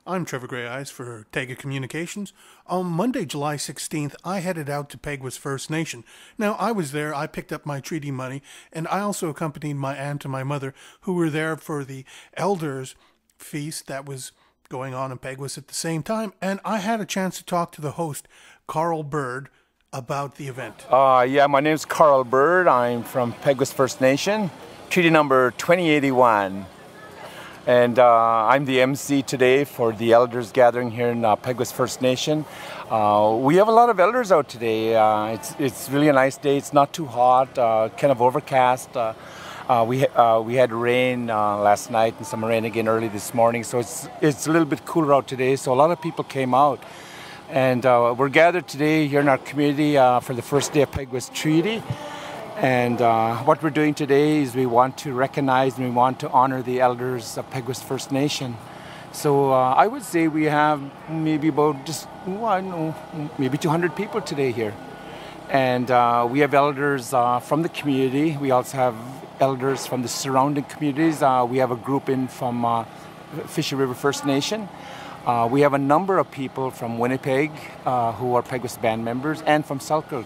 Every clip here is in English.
I'm Trevor Greyeyes for Tega Communications. On Monday, July 16th, I headed out to Peguis First Nation. Now, I was there, I picked up my treaty money, and I also accompanied my aunt and my mother, who were there for the Elders Feast that was going on in Peguis at the same time, and I had a chance to talk to the host, Carl Bird, about the event. Yeah, my name's Carl Bird. I'm from Peguis First Nation, treaty number 2081. And I'm the MC today for the elders gathering here in Peguis First Nation. We have a lot of elders out today. It's really a nice day. It's not too hot, kind of overcast. We had rain last night and some rain again early this morning, so it's a little bit cooler out today. So a lot of people came out, and we're gathered today here in our community for the first day of Peguis Treaty. And what we're doing today is we want to recognize and we want to honor the elders of Peguis First Nation. So I would say we have maybe about maybe 200 people today here. And we have elders from the community. We also have elders from the surrounding communities. We have a group in from Fisher River First Nation. We have a number of people from Winnipeg who are Peguis band members, and from Selkirk.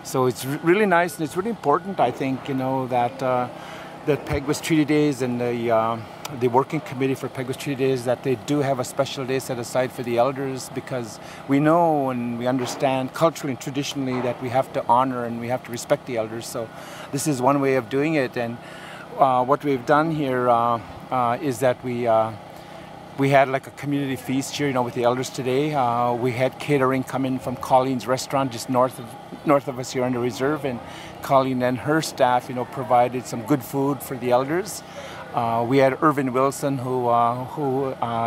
So it's really nice, and it's really important, I think, that that Peguis Treaty Days and the working committee for Peguis Treaty Days, that they do have a special day set aside for the elders, because we know and we understand culturally and traditionally that we have to honor and we have to respect the elders. So this is one way of doing it. And what we've done here is that we had like a community feast here, with the elders today. We had catering come in from Colleen's restaurant just north of us here on the reserve, and Colleen and her staff, provided some good food for the elders. We had Irvin Wilson, who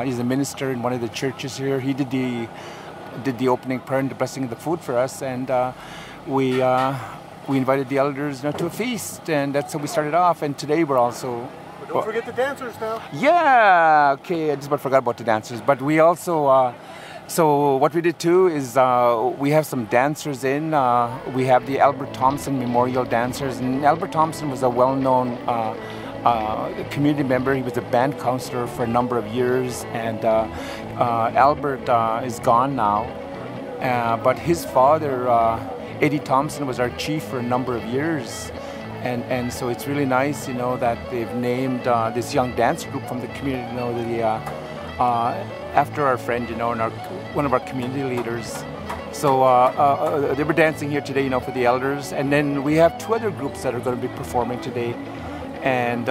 is a minister in one of the churches here. He did the opening prayer and the blessing of the food for us, and we invited the elders to a feast, and that's how we started off. And today we're also. Don't forget the dancers now. Yeah, okay, I just about forgot about the dancers. But we also, so what we did too is we have some dancers in. We have the Albert Thompson Memorial Dancers. And Albert Thompson was a well-known community member. He was a band counselor for a number of years. And Albert is gone now. But his father, Eddie Thompson, was our chief for a number of years. And so it's really nice, that they've named this young dance group from the community, after our friend, and one of our community leaders. So they were dancing here today, for the elders. And then we have two other groups that are going to be performing today. And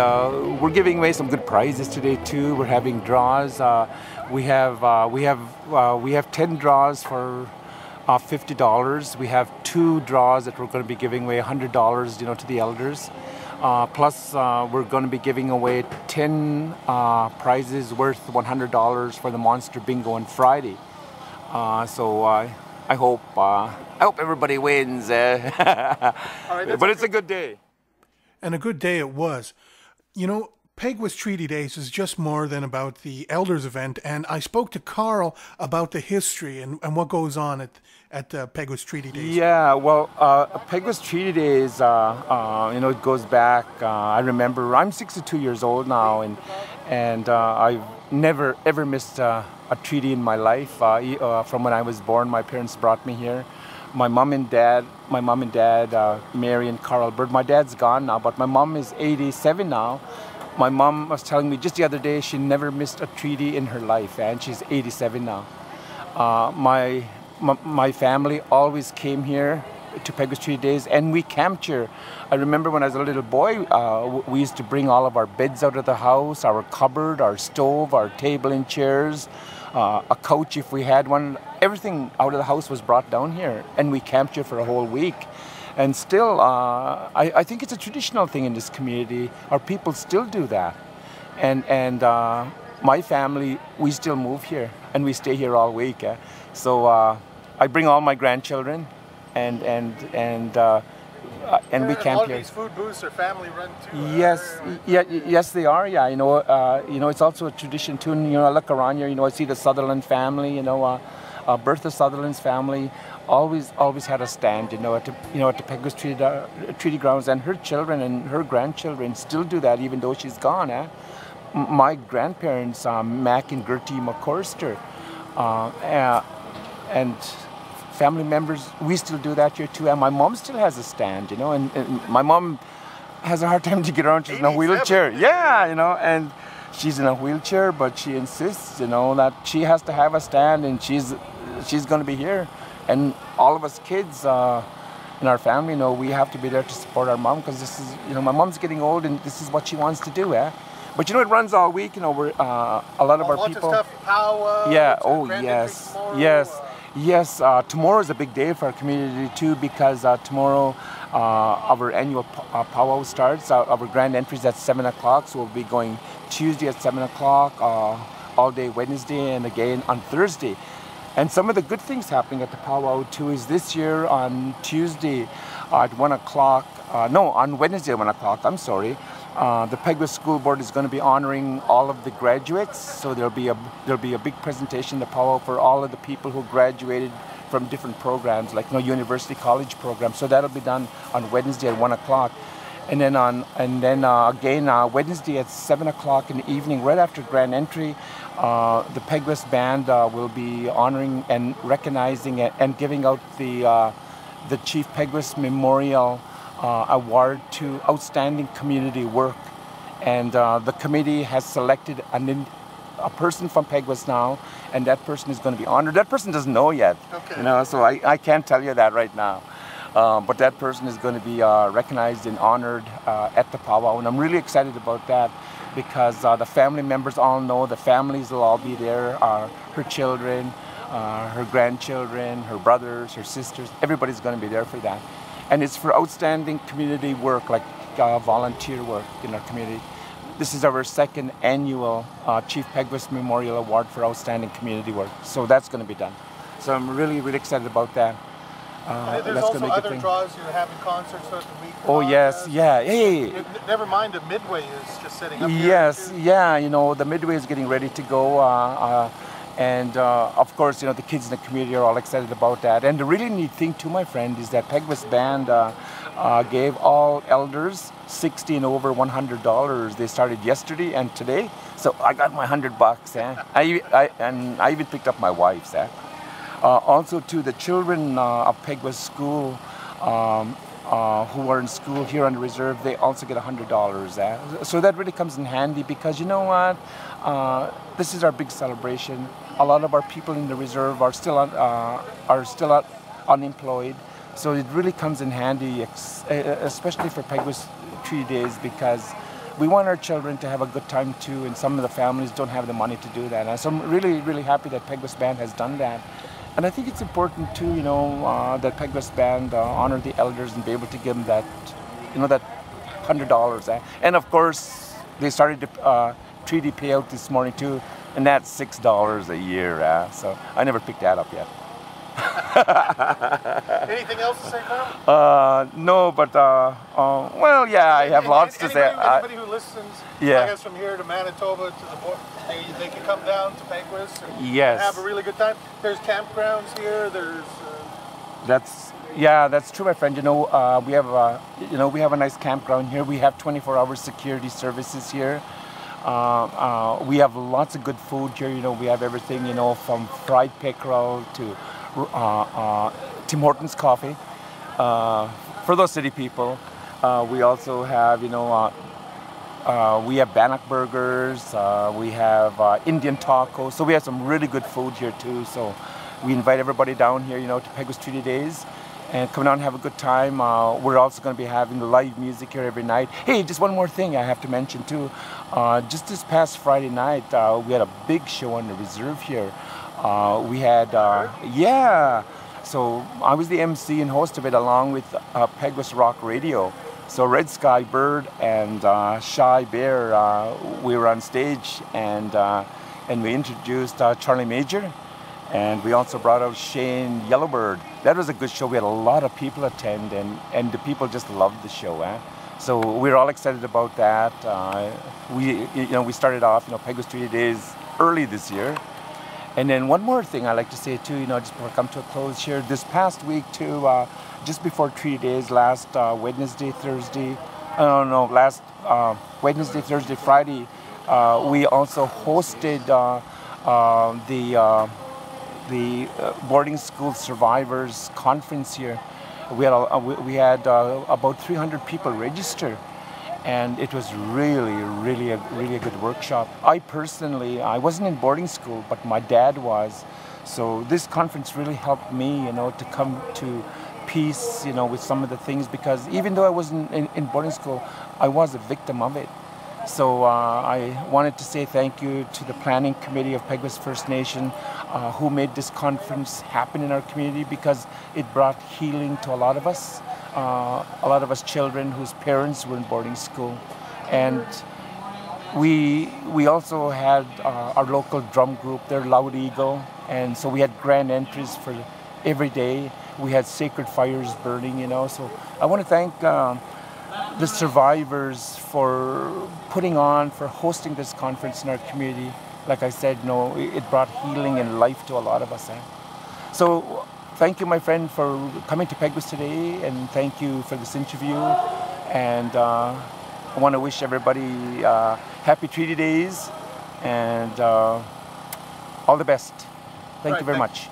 we're giving away some good prizes today too. We're having draws. We have 10 draws for $50. We have 2 draws that we're going to be giving away $100, to the elders. Plus, we're going to be giving away 10 prizes worth $100 for the Monster Bingo on Friday. So I hope everybody wins. All right, but it's a good day. And a good day it was. Peguis Treaty Days is just more than about the Elders event, and I spoke to Carl about the history and what goes on at Peguis Treaty Days. Yeah, well, Peguis Treaty Days, it goes back. I remember, I'm 62 years old now, and I've never ever missed a treaty in my life. From when I was born, my parents brought me here. My mom and dad, Mary and Carl Bird. My dad's gone now, but my mom is 87 now. My mom was telling me just the other day she never missed a treaty in her life, and she's 87 now. My family always came here to Peguis Treaty Days, and we camped here. I remember when I was a little boy, we used to bring all of our beds out of the house, our cupboard, our stove, our table and chairs, a couch if we had one. Everything out of the house was brought down here, and we camped here for a whole week. And still, I think it's a traditional thing in this community. Our people still do that. And my family, we still move here, and we stay here all week. So I bring all my grandchildren, and we camp all here. All these food booths are family run too. Yes, they are. Yeah, it's also a tradition too. And, I look around here. I see the Sutherland family. Bertha Sutherland's family always had a stand, at the Peguis Treaty grounds, and her children and her grandchildren still do that, even though she's gone. my grandparents, Mac and Gertie McCorster, and family members, we still do that here too. And my mom still has a stand, you know, and my mom has a hard time to get around. She's in a wheelchair. Yeah, you know, and she's in a wheelchair, but she insists, you know, that she has to have a stand, and she's going to be here. And all of us kids in our family know we have to be there to support our mom, because this is, you know, my mom's getting old, and this is what she wants to do, eh? But you know, it runs all week. You know, we're a lot of our people. Lots of stuff. Powwow. Yeah. Oh, yes. Yes. Yes. Tomorrow is a big day for our community too, because tomorrow our annual powwow starts. Our grand entry is at 7 o'clock, so we'll be going Tuesday at 7 o'clock, all day Wednesday, and again on Thursday. And some of the good things happening at the powwow too is this year on Tuesday at 1 o'clock. On Wednesday at 1 o'clock. I'm sorry. The Peguis School Board is going to be honoring all of the graduates, so there'll be a big presentation, the powwow, for all of the people who graduated from different programs, like, you know, university college programs. So that'll be done on Wednesday at 1 o'clock, and then again Wednesday at 7 o'clock in the evening, right after grand entry, the Peguis band will be honoring and recognizing and giving out the Chief Peguis Memorial award to outstanding community work, and the committee has selected a person from Peguis now, and that person is going to be honored. That person doesn't know yet, you know, so I can't tell you that right now. But that person is going to be recognized and honored at the powwow, and I'm really excited about that, because the family members all know, the families will all be there, her children, her grandchildren, her brothers, her sisters, everybody's going to be there for that. And it's for outstanding community work, like volunteer work in our community. This is our second annual Chief Peguis Memorial Award for outstanding community work. So that's going to be done. So I'm really, really excited about that. There's that's also other draws. You're having concerts throughout the week. Oh, yes, yeah. Hey. Never mind, the Midway is just setting up. Yes, yeah. You know, the Midway is getting ready to go. And of course, you know, the kids in the community are all excited about that. And the really neat thing too, my friend, is that Peguis Band gave all elders 60 and over $100. They started yesterday and today. So I got my $100, eh? I even picked up my wife's, eh? Also to the children of Peguis School who are in school here on the reserve, they also get $100. Eh? So that really comes in handy, because you know what? This is our big celebration. A lot of our people in the reserve are still unemployed, so it really comes in handy, especially for Peguis Treaty Days, because we want our children to have a good time too, and some of the families don't have the money to do that. And so I'm really, really happy that Peguis Band has done that. And I think it's important too, you know, that Peguis Band honor the elders and be able to give them that, you know, that $100. Eh? And of course, they started the treaty payout this morning too, and that's $6 a year. So I never picked that up yet. Anything else to say, Carl? No, but well, yeah, I have lots to say. Anybody who listens, I guess from here to Manitoba to the border, they can come down to Peguis and have a really good time. There's campgrounds here. There's. That's true, my friend. You know, we have a nice campground here. We have 24-hour security services here. We have lots of good food here. You know, we have everything. You know, from fried pickerel to Tim Hortons coffee for those city people. We also have, you know, we have bannock burgers. We have Indian tacos. So we have some really good food here too. So we invite everybody down here, you know, to Peguis Treaty Days, and come down and have a good time. We're also going to be having live music here every night. Hey, just one more thing I have to mention too. Just this past Friday night, we had a big show on the reserve here. We had, so I was the MC and host of it, along with Peguis Rock Radio. So Red Sky Bird and Shy Bear, we were on stage, and we introduced Charlie Major, and we also brought out Shane Yellowbird. That was a good show. We had a lot of people attend, and the people just loved the show. So we're all excited about that. We started off, you know, Peguis Treaty Days early this year. And then one more thing I like to say too, you know, just before I come to a close here, this past week too, just before Treaty Days, last Wednesday, Thursday, Friday, We also hosted the boarding school survivors conference here. We had about 300 people register, and it was really a good workshop. I wasn't in boarding school, but my dad was. So this conference really helped me, to come to peace, with some of the things, because even though I wasn't in boarding school, I was a victim of it. So I wanted to say thank you to the planning committee of Peguis First Nation who made this conference happen in our community, because it brought healing to a lot of us children whose parents were in boarding school. And we also had our local drum group, they're Loud Eagle, and so we had grand entries for every day. We had sacred fires burning, so I want to thank the survivors for hosting this conference in our community. Like I said, it brought healing and life to a lot of us. So thank you, my friend, for coming to Peguis today, and thank you for this interview. And I want to wish everybody happy Treaty Days, and all the best. Thank you very much.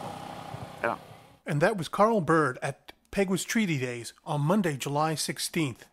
Yeah. And that was Carl Bird at Peguis Treaty Days on Monday, July 16th.